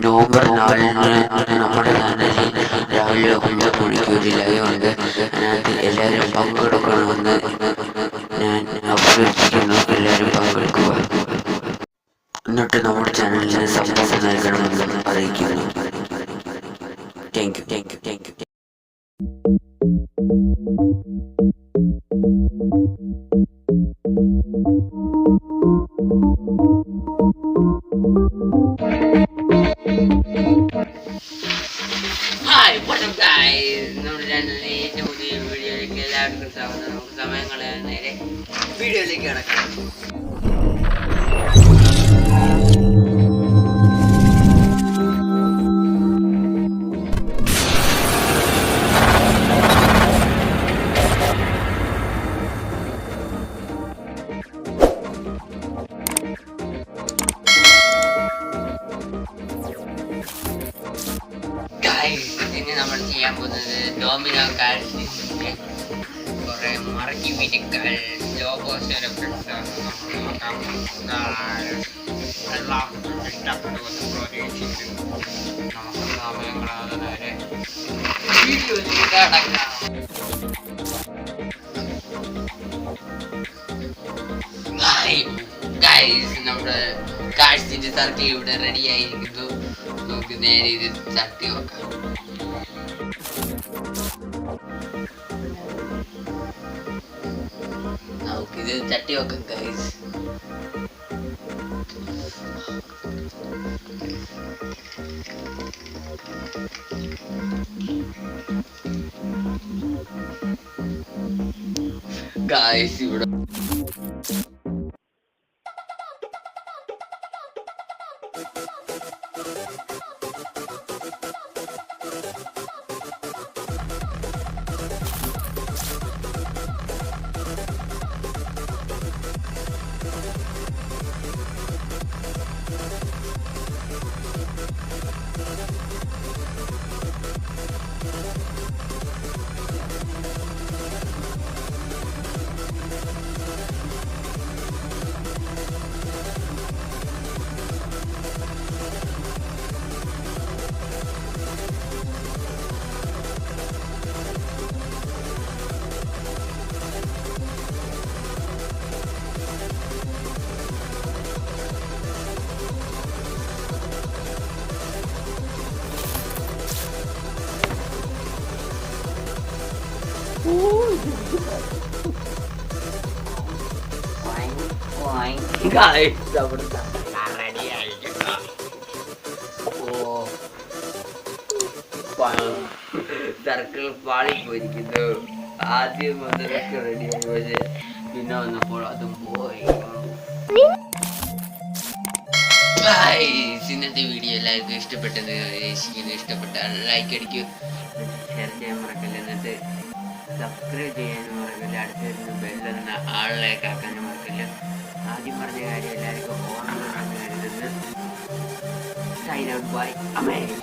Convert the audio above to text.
November 4-ന് നമ്മുടെ ചാനലിൽ രാവിലെ 9 മണിക്ക് ഒരു ലൈവ് ഉണ്ട്. അതിനകത്ത് എല്ലാവരും പങ്കെടുക്കണമെന്ന് ഞാൻ അഭ്യർത്ഥിക്കുന്നു. എല്ലാവരും പങ്കെടുക്കുക. എന്നിട്ട് നമ്മുടെ ചാനലിന് സപ്പോർട്ട് നൽകണമെന്ന് അറിയിക്കുന്നു. Thank you. Hi WhatsApp guys, നമ്മുടെ ചാനലിലെ ഏറ്റവും പുതിയ വീഡിയോയിലേക്ക് എല്ലാവർക്കും സ്വാഗതം. നമുക്ക് സമയം കളയാൻ നേരെ വീഡിയോയിലേക്ക് കിടക്കാം. ഇനി നമ്മൾ ചെയ്യാൻ പോകുന്നത് ഡോമിനോ കാർസിന്റെ കുറെ മറക്കി വീട്ടുകൾ ലോഗോസിന്റെ എല്ലാവർക്കും ഇഷ്ടപ്പെടുമെന്ന് പ്രതീക്ഷിക്കുന്നു. നമുക്ക് സമയങ്ങളാതെ നേരെ വീഡിയോയിലേക്ക് കടക്കാം. നമ്മുടെ കാർസിന്റെ സർക്കിൾ ഇവിടെ റെഡി ആയിരിക്കുന്നു. നമുക്ക് നേരെ ഇത് തട്ടി വെക്കാം. നമുക്കിത് തട്ടി വെക്കാം ഗൈസ്. ഗൈസ് ഇവിടെ സർക്കിൾ പാളിപ്പോയിരിക്കുന്നു. ആദ്യം വന്നതൊക്കെ റെഡിയായി, പക്ഷെ പിന്നെ വന്നപ്പോൾ അതും പോയി. ഇന്നത്തെ വീഡിയോ എല്ലാവർക്കും ഇഷ്ടപ്പെട്ടെന്ന് ഉദ്ദേശിക്കുന്നു. ഇഷ്ടപ്പെട്ടാൽ ലൈക്ക് അടിക്കൂ, ഷെയർ ചെയ്യാൻ മറക്കല്ല, എന്നിട്ട് സബ്സ്ക്രൈബ് ചെയ്യാനും മറക്കില്ല. അടുത്ത് വരുന്ന ബെല്ലൊന്ന് ആളിലേക്ക് ആക്കാനും മറക്കില്ല. ആദ്യം പറഞ്ഞ കാര്യം എല്ലാവർക്കും ഓർമ്മ കരുതുന്നു. Sign out by America.